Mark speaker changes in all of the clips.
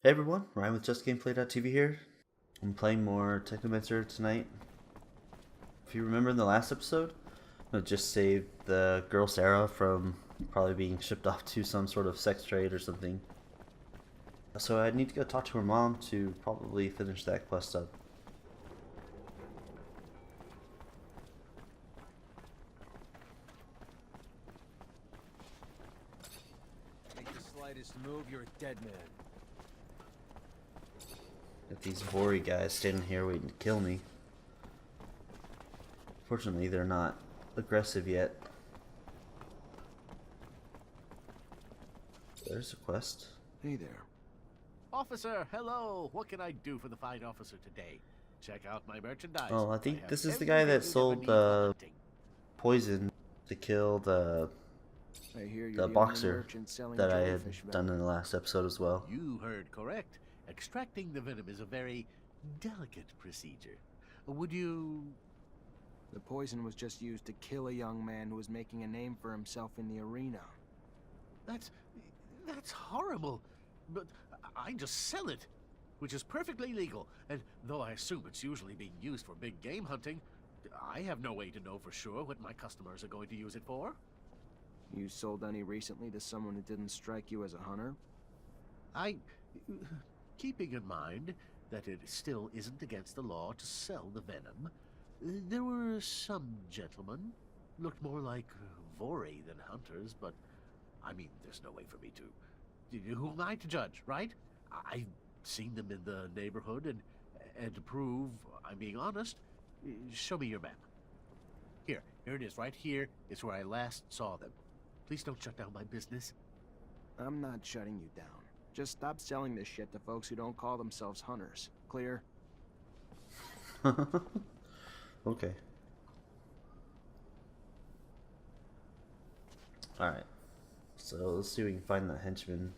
Speaker 1: Hey everyone, Ryan with JustGameplay.tv here. I'm playing more Technomancer tonight. If you remember in the last episode, I just saved the girl Sarah from probably being shipped off to some sort of sex trade or something. So I need to go talk to her mom to probably finish that quest up.
Speaker 2: Make the slightest move, you're a dead man.
Speaker 1: Got these Vori guys standing here waiting to kill me. Fortunately, they're not aggressive yet. There's a quest.
Speaker 2: Hey there.
Speaker 3: Officer, hello! What can I do for the fine officer today? Check out my merchandise.
Speaker 1: Oh, I think
Speaker 3: have
Speaker 1: this is the
Speaker 3: everything
Speaker 1: guy that
Speaker 3: you'd ever
Speaker 1: sold
Speaker 3: need for hunting.
Speaker 1: poison to kill the
Speaker 2: I hear you're the
Speaker 1: boxer
Speaker 2: only merchant selling
Speaker 1: that I
Speaker 2: jellyfish
Speaker 1: had done in the last episode as well.
Speaker 3: You heard correct. Extracting the venom is a very delicate procedure. Would you...
Speaker 2: The poison was just used to kill a young man who was making a name for himself in the arena.
Speaker 3: That's horrible. But I just sell it, which is perfectly legal. And though I assume it's usually being used for big game hunting, I have no way to know for sure what my customers are going to use it for.
Speaker 2: You sold any recently to someone who didn't strike you as a hunter?
Speaker 3: Keeping in mind that it still isn't against the law to sell the venom, there were some gentlemen, looked more like Vori than hunters, but I mean, there's no way for me to... Who am I to judge, right? I've seen them in the neighborhood, and to prove I'm being honest, show me your map. Here it is, right here is where I last saw them. Please don't shut down my business.
Speaker 2: I'm not shutting you down. Just stop selling this shit to folks who don't call themselves hunters. Clear?
Speaker 1: Okay. Alright. So let's see if we can find the henchman.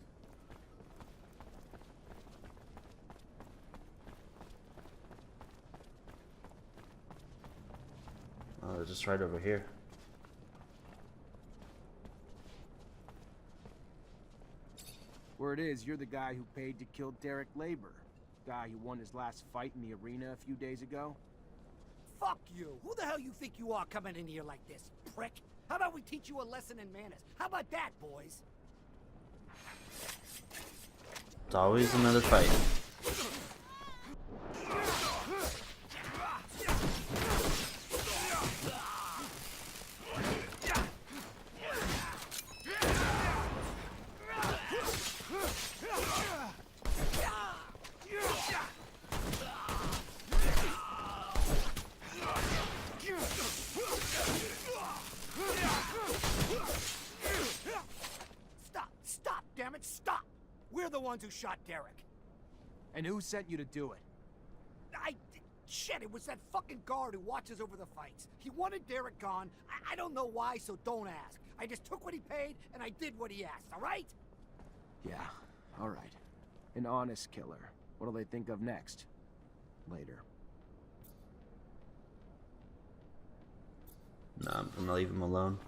Speaker 1: Oh, they're just right over here.
Speaker 2: Word is, you're the guy who paid to kill Derek Labor. Guy who won his last fight in the arena a few days ago.
Speaker 4: Fuck you! Who the hell you think you are coming in here like this, prick? How about we teach you a lesson in manners? How about that, boys?
Speaker 1: It's always another fight.
Speaker 4: Stop, damn it, stop! We're the ones who shot Derek.
Speaker 2: And who sent you to do it?
Speaker 4: Shit, it was that fucking guard who watches over the fights. He wanted Derek gone. I don't know why, so don't ask. I just took what he paid, and I did what he asked, alright?
Speaker 2: Yeah, alright. An honest killer. What'll they think of next? Later.
Speaker 1: No, I'm gonna leave him alone.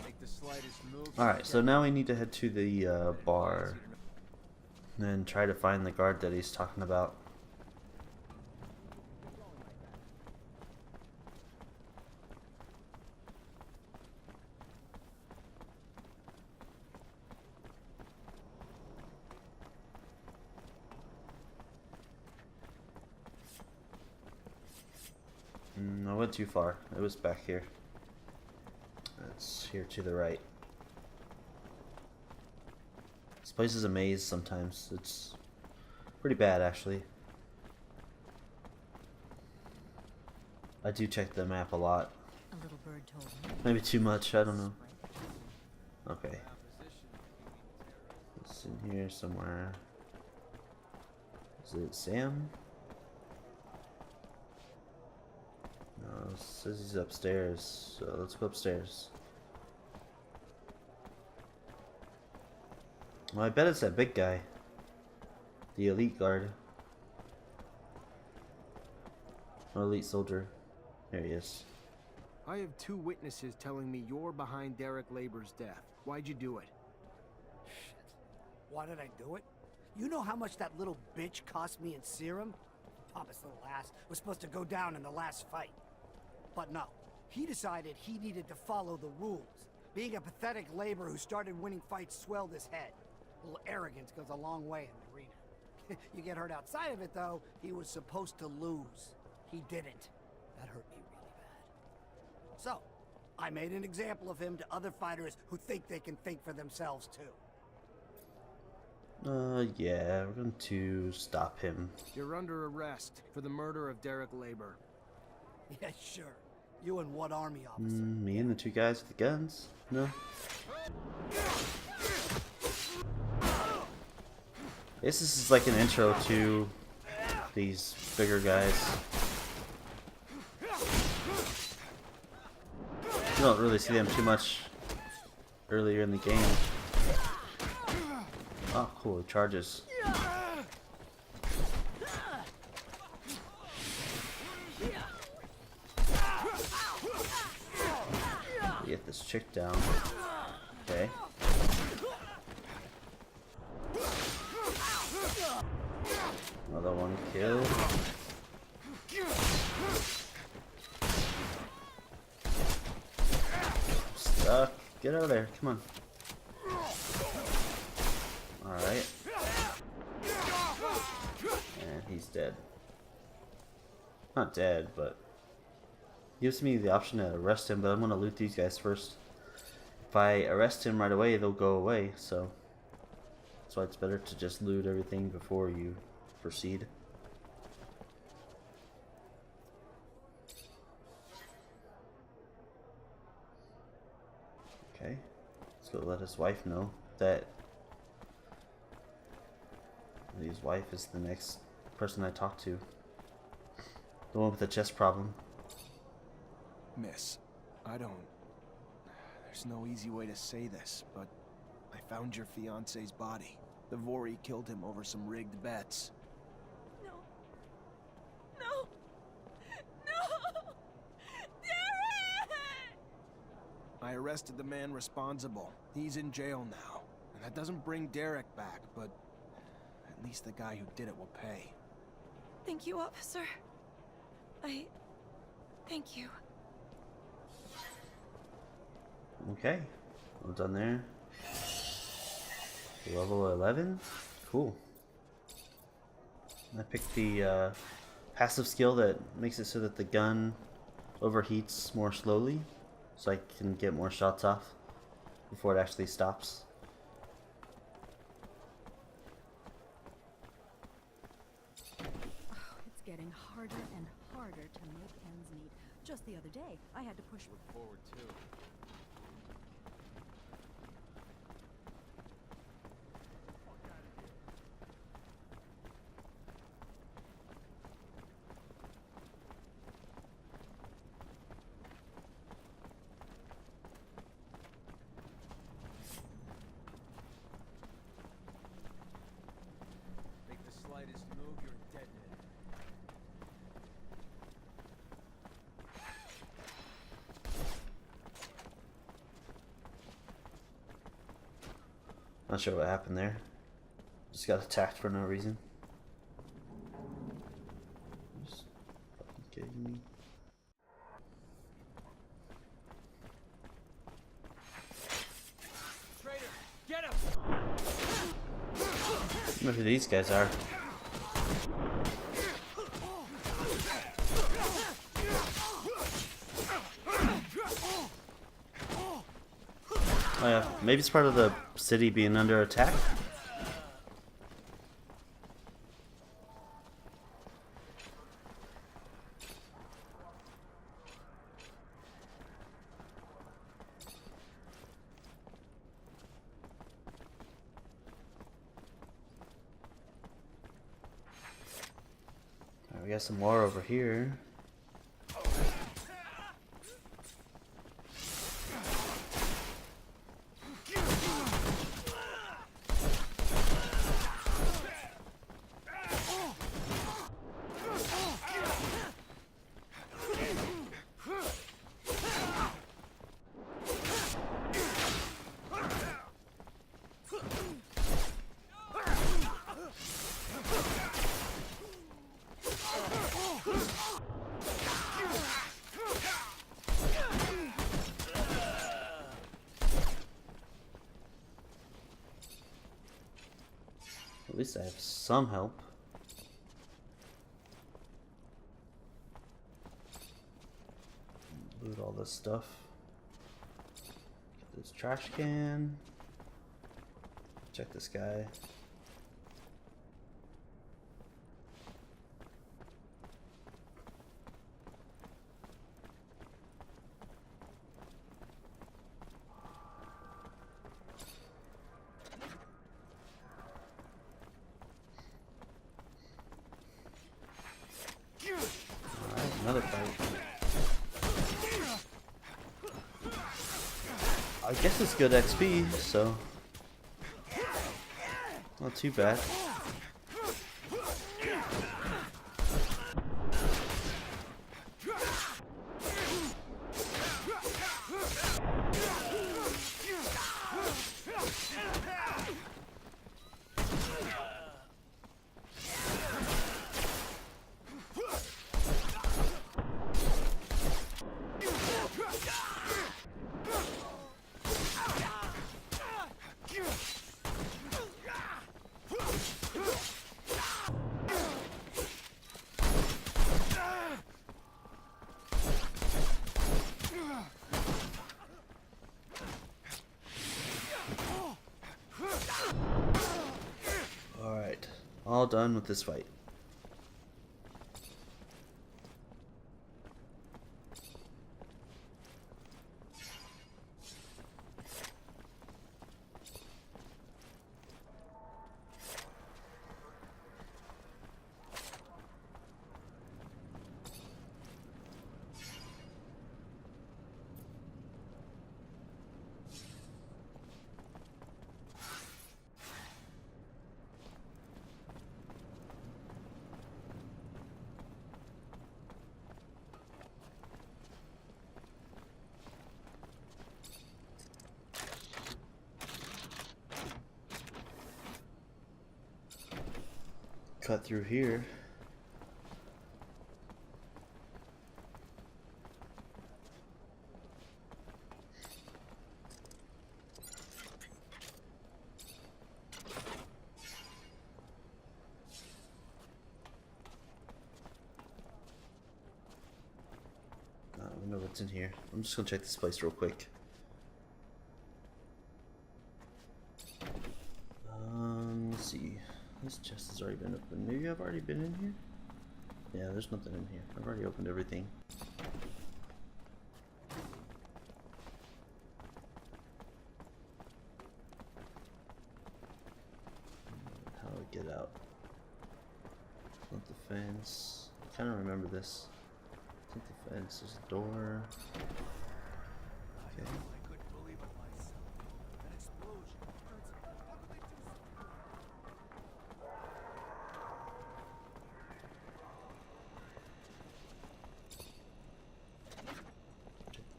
Speaker 2: Make the slightest move.
Speaker 1: Alright, so now we need to head to the bar and try to find the guard that he's talking about. I went too far. It was back here. It's here to the right. This place is a maze sometimes. It's pretty bad, actually. I do check the map a lot.
Speaker 5: A little bird told me.
Speaker 1: Maybe too much, I don't know. Okay. It's in here somewhere. Is it Sam? No, it says he's upstairs, so let's go upstairs. Well, I bet it's that big guy. The elite guard. Or elite soldier. There he is.
Speaker 2: I have 2 witnesses telling me you're behind Derek Labor's death. Why'd you do it?
Speaker 4: Shit. Why did I do it? You know how much that little bitch cost me in serum? Pompous little ass was supposed to go down in the last fight. But no. He decided he needed to follow the rules. Being a pathetic labor who started winning fights swelled his head. A little arrogance goes a long way in the arena. You get hurt outside of it, though, he was supposed to lose. He didn't. That hurt me really bad. So, I made an example of him to other fighters who think they can think for themselves, too.
Speaker 1: Yeah, we're going to stop him.
Speaker 2: You're under arrest for the murder of Derek Labor.
Speaker 4: Yeah, sure. You and what army officer?
Speaker 1: Me and the 2 guys with the guns? No. I guess this is like an intro to these bigger guys. You don't really see them too much earlier in the game. Oh, cool, charges. Get this chick down. Okay. Another one killed. Stuck. Get out of there. Come on. Alright. And he's dead. Not dead, but gives me the option to arrest him, but I'm gonna loot these guys first. If I arrest him right away, they'll go away, so that's why it's better to just loot everything before you proceed. Okay, let's go let his wife know that his wife is the next person I talk to. The one with the chest problem.
Speaker 2: Miss, there's no easy way to say this, but I found your fiancé's body. The Vori killed him over some rigged bets.
Speaker 5: No. No. No! Derek!
Speaker 2: I arrested the man responsible. He's in jail now. And that doesn't bring Derek back, but at least the guy who did it will pay.
Speaker 5: Thank you, officer. Thank you.
Speaker 1: Okay, well done there. Level 11? Cool. I picked the passive skill that makes it so that the gun overheats more slowly, so I can get more shots off before it actually stops.
Speaker 6: Oh, it's getting harder and harder to make ends meet. Just the other day, I had to push
Speaker 2: Forward too. Make the slightest move, you're detonated.
Speaker 1: Not sure what happened there. Just got attacked for no reason. Just fucking kidding me.
Speaker 2: Traitor, get him!
Speaker 1: I wonder who these guys are. Oh yeah, maybe it's part of the city being under attack. Alright, we got some more over here. At least I have some help. Loot all this stuff. Get this trash can. Check this guy. Alright, another fight. I guess it's good XP, so not too bad. Alright, all done with this fight. Cut through here. I don't know what's in here. I'm just gonna check this place real quick. Let's see. This chest has already been opened. Maybe I've already been in here? Yeah, there's nothing in here. I've already opened everything. How do I get out? Not the fence. I kind of remember this. I think the fence is a door. Okay.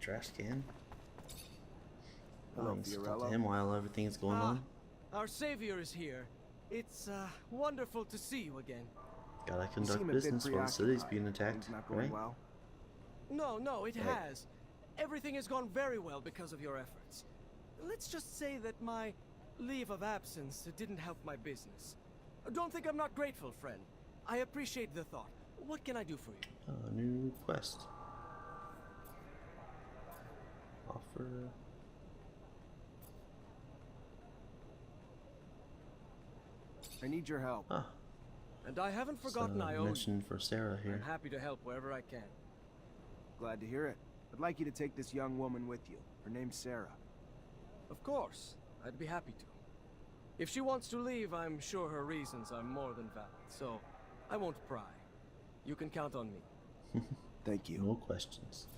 Speaker 1: Trash can.
Speaker 2: Hello,
Speaker 1: I can talk to
Speaker 2: Fiorello.
Speaker 1: him while everything's going on.
Speaker 7: Our savior is here. It's wonderful to see you again.
Speaker 1: Gotta
Speaker 2: You
Speaker 1: conduct
Speaker 2: seem a bit
Speaker 1: business while the city's
Speaker 2: preoccupied.
Speaker 1: being attacked,
Speaker 2: Things not going
Speaker 1: right?
Speaker 2: well.
Speaker 7: No, it
Speaker 1: Right.
Speaker 7: has. Everything has gone very well because of your efforts. Let's just say that my leave of absence didn't help my business. Don't think I'm not grateful, friend. I appreciate the thought. What can I do for you?
Speaker 1: New quest. Offer.
Speaker 2: I need your help.
Speaker 1: Ah,
Speaker 7: And I haven't
Speaker 1: it's
Speaker 7: forgotten I owe you.
Speaker 1: mention for Sarah
Speaker 7: I'm
Speaker 1: here.
Speaker 7: happy to help wherever I can.
Speaker 2: Glad to hear it. I'd like you to take this young woman with you. Her name's Sarah.
Speaker 7: Of course, I'd be happy to. If she wants to leave, I'm sure her reasons are more than valid, so I won't pry. You can count on me.
Speaker 2: Thank you.
Speaker 1: No questions.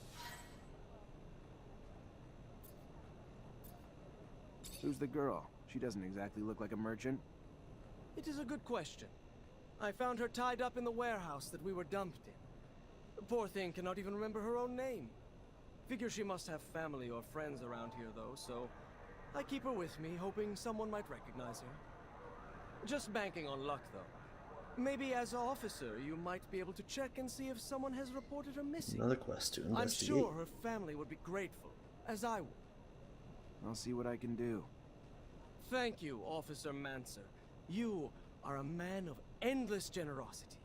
Speaker 2: Who's the girl? She doesn't exactly look like a merchant.
Speaker 7: It is a good question. I found her tied up in the warehouse that we were dumped in. The poor thing cannot even remember her own name. Figure she must have family or friends around here, though, so I keep her with me, hoping someone might recognize her. Just banking on luck, though. Maybe as an officer, you might be able to check and see if someone has reported her missing.
Speaker 1: Another quest to
Speaker 7: I'm
Speaker 1: investigate.
Speaker 7: sure her family would be grateful, as I would.
Speaker 2: I'll see what I can do.
Speaker 7: Thank you, Officer Mancer. You are a man of endless generosity.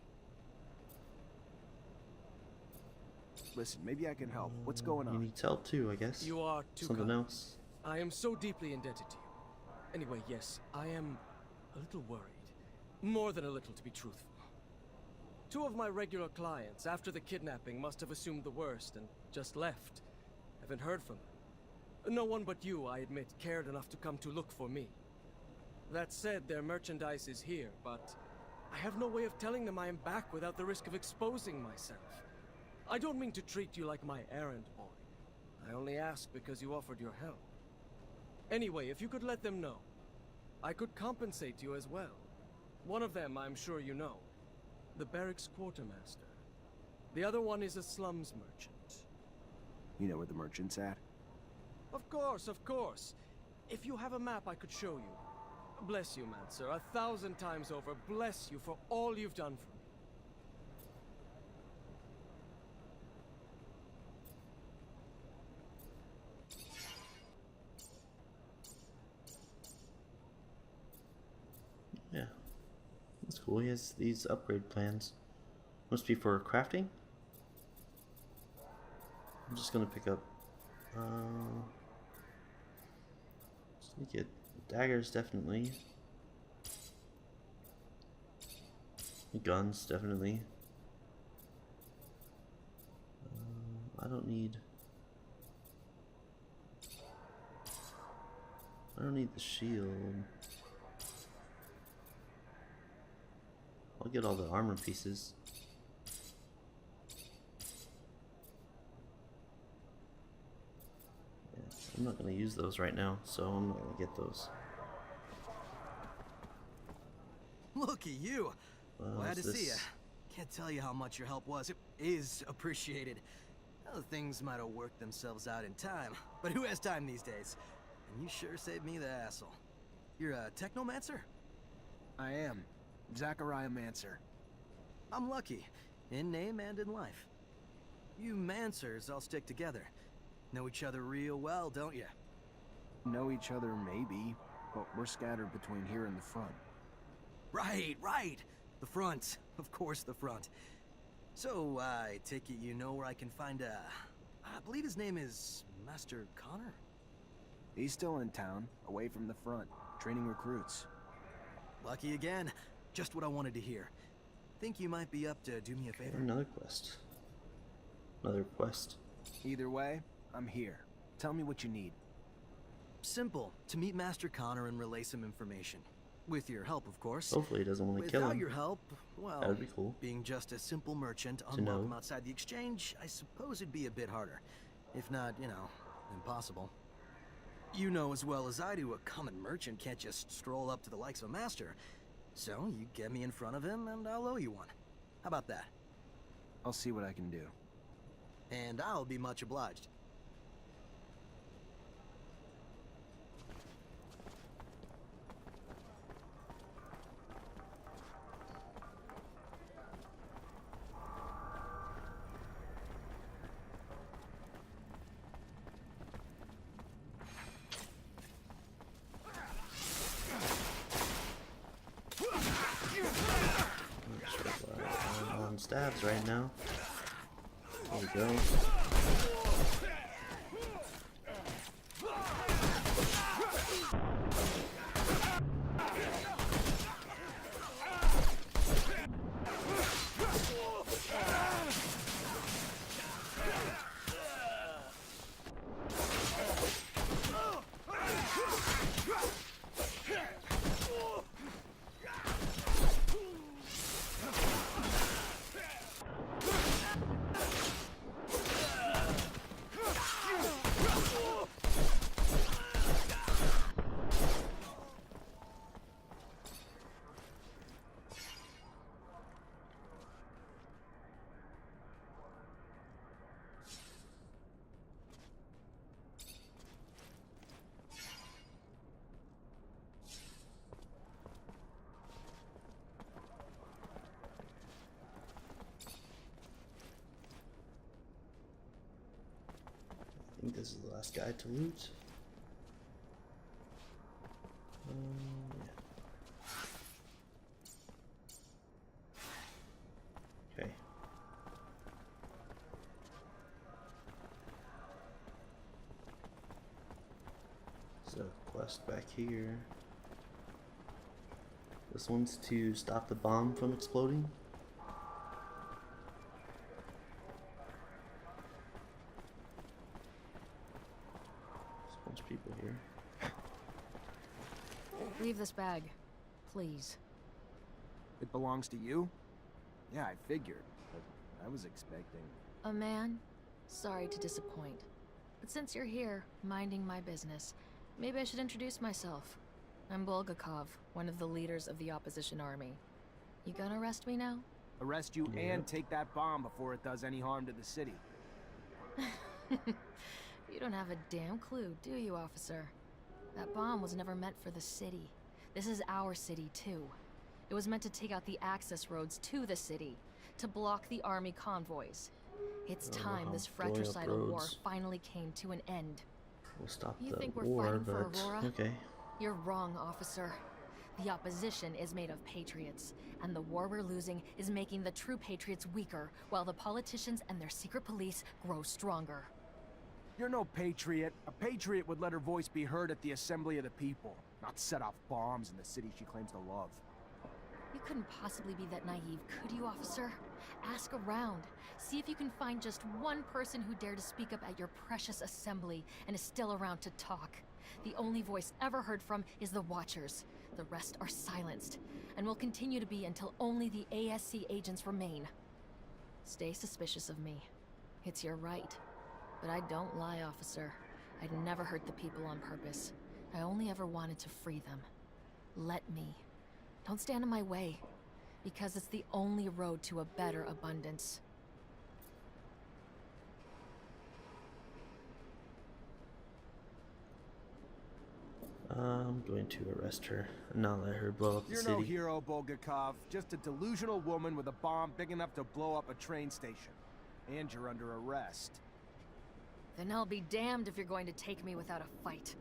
Speaker 2: Listen, maybe I can help. What's going
Speaker 1: He
Speaker 2: on?
Speaker 1: needs help too, I guess.
Speaker 7: You are too
Speaker 1: Something
Speaker 7: kind.
Speaker 1: else.
Speaker 7: I am so deeply indebted to you. Anyway, yes, I am a little worried. More than a little, to be truthful. 2 of my regular clients, after the kidnapping, must have assumed the worst and just left. Haven't heard from them. No one but you, I admit, cared enough to come to look for me. That said, their merchandise is here, but I have no way of telling them I am back without the risk of exposing myself. I don't mean to treat you like my errand boy. I only ask because you offered your help. Anyway, if you could let them know, I could compensate you as well. One of them, I'm sure you know, the barracks quartermaster. The other one is a slums merchant.
Speaker 2: You know where the merchant's at?
Speaker 7: Of course, of course. If you have a map, I could show you. Bless you, Mancer, 1,000 times over. Bless you for all you've done for me.
Speaker 1: Yeah. That's cool. He has these upgrade plans. Must be for crafting? I'm just gonna pick up just gonna get daggers definitely. Guns definitely. I don't need the shield. I'll get all the armor pieces. Yeah, I'm not gonna use those right now, so I'm not gonna get those.
Speaker 8: Look at you. Glad to
Speaker 1: What's
Speaker 8: see you.
Speaker 1: this?
Speaker 8: Can't tell you how much your help was. It is appreciated. Well, things might have worked themselves out in time, but who has time these days? And you sure saved me the hassle. You're a Technomancer?
Speaker 2: I am. Zachariah Mancer.
Speaker 8: I'm lucky, in name and in life. You Mancers all stick together. Know each other real well, don't you?
Speaker 2: Know each other, maybe, but we're scattered between here and the front.
Speaker 8: Right, right. The front. Of course, the front. So, I take it you know where I can find I believe his name is Master Connor?
Speaker 2: He's still in town, away from the front, training recruits.
Speaker 8: Lucky again. Just what I wanted to hear. Think you might be up to do me a favor?
Speaker 1: Another quest. Another quest.
Speaker 2: Either way, I'm here. Tell me what you need.
Speaker 8: Simple. To meet Master Connor and relay some information. With your help, of course.
Speaker 1: Hopefully he doesn't want to kill
Speaker 8: Without
Speaker 1: him.
Speaker 8: your help, well,
Speaker 1: That would be cool.
Speaker 8: being just a simple merchant,
Speaker 1: To
Speaker 8: unwelcome
Speaker 1: know.
Speaker 8: outside the exchange, I suppose it'd be a bit harder. If not, you know, impossible. You know as well as I do, a common merchant can't just stroll up to the likes of a master. So, you get me in front of him, and I'll owe you one. How about that?
Speaker 2: I'll see what I can do.
Speaker 8: And I'll be much obliged.
Speaker 1: I'm on stabs right now. There we go. I think this is the last guy to loot. Yeah. quest back here. This one's to stop the bomb from exploding. There's a bunch of people here.
Speaker 6: Leave this bag, please.
Speaker 2: It belongs to you? Yeah, I figured, but I was expecting...
Speaker 6: A man? Sorry to disappoint. But since you're here, minding my business, maybe I should introduce myself. I'm Bulgakov, one of the leaders of the opposition army. You gonna arrest me now?
Speaker 2: Arrest you and take that bomb before it does any harm to the city.
Speaker 6: You don't have a damn clue, do you, officer? That bomb was never meant for the city. This is our city, too. It was meant to take out the access roads to the city, to block the army convoys. It's time this fratricidal war finally came to an end.
Speaker 1: We'll stop
Speaker 6: You
Speaker 1: the
Speaker 6: think we're
Speaker 1: war,
Speaker 6: fighting for
Speaker 1: but
Speaker 6: Aurora?
Speaker 1: okay.
Speaker 6: You're wrong, officer. The opposition is made of patriots, and the war we're losing is making the true patriots weaker, while the politicians and their secret police grow stronger.
Speaker 2: You're no patriot. A patriot would let her voice be heard at the assembly of the people, not set off bombs in the city she claims to love.
Speaker 6: You couldn't possibly be that naive, could you, officer? Ask around. See if you can find just one person who dared to speak up at your precious assembly and is still around to talk. The only voice ever heard from is the Watchers. The rest are silenced, and will continue to be until only the ASC agents remain. Stay suspicious of me. It's your right. But I don't lie, officer. I'd never hurt the people on purpose. I only ever wanted to free them. Let me. Don't stand in my way, because it's the only road to a better abundance.
Speaker 1: I'm going to arrest her and not let her blow up the
Speaker 2: You're
Speaker 1: city.
Speaker 2: no hero, Bulgakov. Just a delusional woman with a bomb big enough to blow up a train station. And you're under arrest.
Speaker 6: Then I'll be damned if you're going to take me without a fight.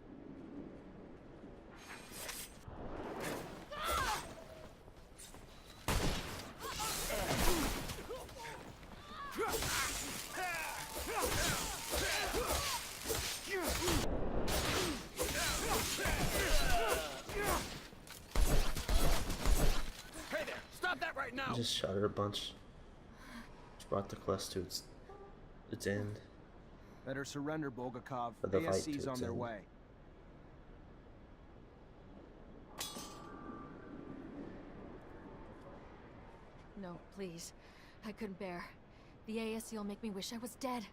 Speaker 2: Hey there! Stop that right now!
Speaker 1: I just shot her a bunch. Which brought the quest to its end.
Speaker 2: Better surrender, Bulgakov.
Speaker 1: But the fight to
Speaker 2: ASC's on
Speaker 1: its
Speaker 2: their
Speaker 1: end.
Speaker 2: way.
Speaker 6: No, please. I couldn't bear. The ASC will make me wish I was dead.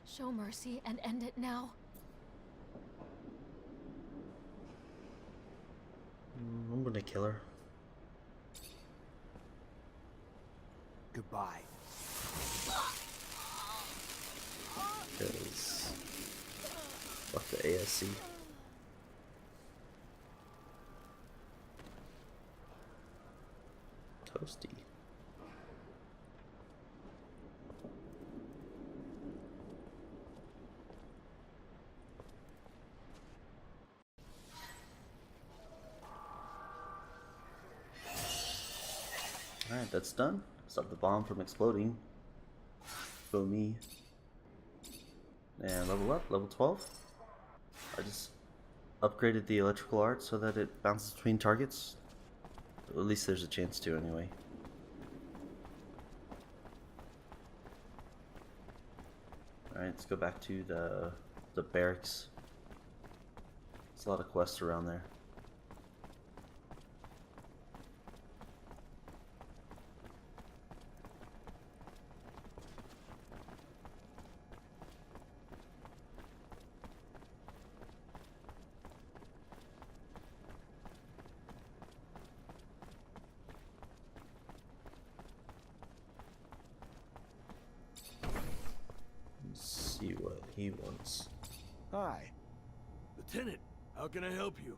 Speaker 6: Show mercy and end it now.
Speaker 1: I'm gonna kill her.
Speaker 2: Goodbye.
Speaker 1: Because fuck the ASC. Toasty. Alright, that's done. Stop the bomb from exploding. Go me. And level up, level 12. I just upgraded the electrical art so that it bounces between targets. At least there's a chance to anyway. Alright, let's go back to the barracks. There's a lot of quests around there. Let's see what he wants.
Speaker 2: Hi.
Speaker 9: Lieutenant, how can I help you?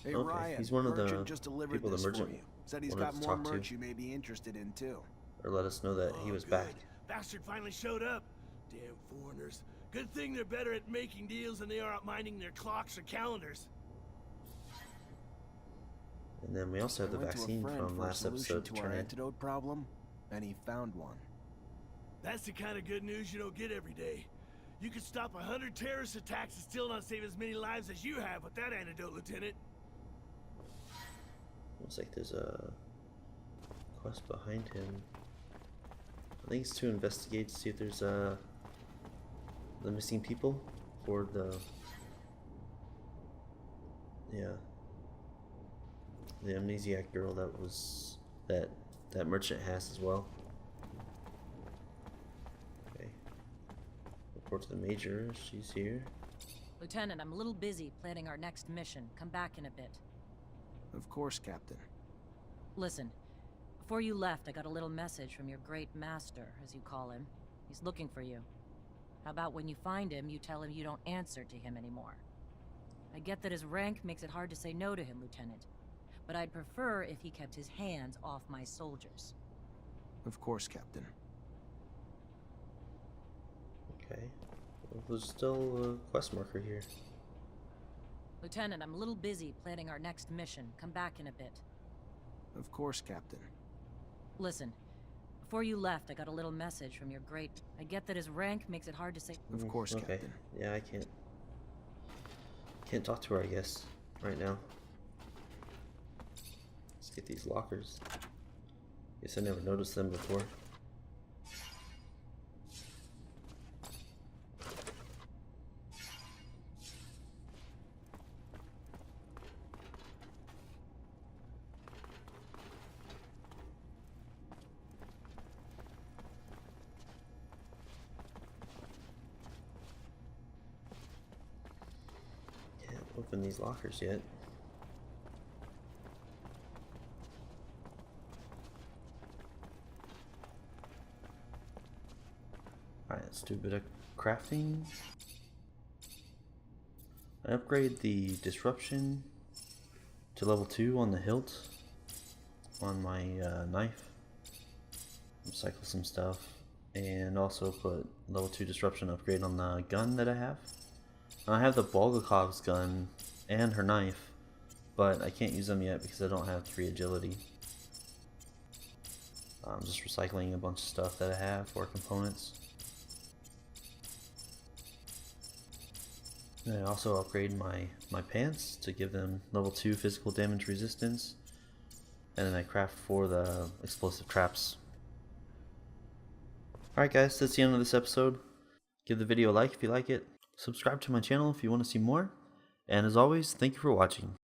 Speaker 2: Hey,
Speaker 1: Okay,
Speaker 2: Ryan.
Speaker 1: he's one of the
Speaker 2: Merchant just delivered
Speaker 1: people the
Speaker 2: this for
Speaker 1: merchant
Speaker 2: you. Said he's
Speaker 1: wanted
Speaker 2: got
Speaker 1: to
Speaker 2: more
Speaker 1: talk to.
Speaker 2: merch you may be interested in, too.
Speaker 1: Or let us know that he
Speaker 9: Oh,
Speaker 1: was
Speaker 9: good.
Speaker 1: back.
Speaker 9: Bastard finally showed up. Damn foreigners. Good thing they're better at making deals than they are at minding their clocks or calendars.
Speaker 1: And then we also have the
Speaker 2: I went to a
Speaker 1: vaccine
Speaker 2: friend
Speaker 1: from
Speaker 2: for a
Speaker 1: last
Speaker 2: solution
Speaker 1: episode to
Speaker 2: to our
Speaker 1: try and
Speaker 2: antidote problem, and he found one.
Speaker 9: That's the kind of good news you don't get every day. You could stop 100 terrorist attacks and still not save as many lives as you have with that antidote, Lieutenant.
Speaker 1: Looks like there's a quest behind him. I think it's to investigate to see if there's the missing people for the amnesiac girl that merchant has as well. Okay. Report to the major. She's here.
Speaker 10: Lieutenant, I'm a little busy planning our next mission. Come back in a bit.
Speaker 2: Of course, Captain.
Speaker 10: Listen, before you left, I got a little message from your great master, as you call him. He's looking for you. How about when you find him, you tell him you don't answer to him anymore? I get that his rank makes it hard to say no to him, Lieutenant. But I'd prefer if he kept his hands off my soldiers.
Speaker 2: Of course, Captain.
Speaker 1: Okay. Well, there's still a quest marker here.
Speaker 10: Lieutenant, I'm a little busy planning our next mission. Come back in a bit.
Speaker 2: Of course, Captain.
Speaker 10: Listen, before you left, I got a little message from your great... I get that his rank makes it hard to say...
Speaker 2: Of course,
Speaker 1: Okay.
Speaker 2: Captain.
Speaker 1: Yeah, I can't talk to her, I guess, right now. Let's get these lockers. Guess I never noticed them before. Can't open these lockers yet. Alright, let's do a bit of crafting. I upgrade the disruption to level 2 on the hilt on my knife. Recycle some stuff. And also put level 2 disruption upgrade on the gun that I have. I have the Bulgakov's gun and her knife, but I can't use them yet because I don't have 3 agility. I'm just recycling a bunch of stuff that I have for components. And I also upgrade my pants to give them level 2 physical damage resistance. And then I craft for the explosive traps. Alright guys, that's the end of this episode. Give the video a like if you like it. Subscribe to my channel if you want to see more. And as always, thank you for watching.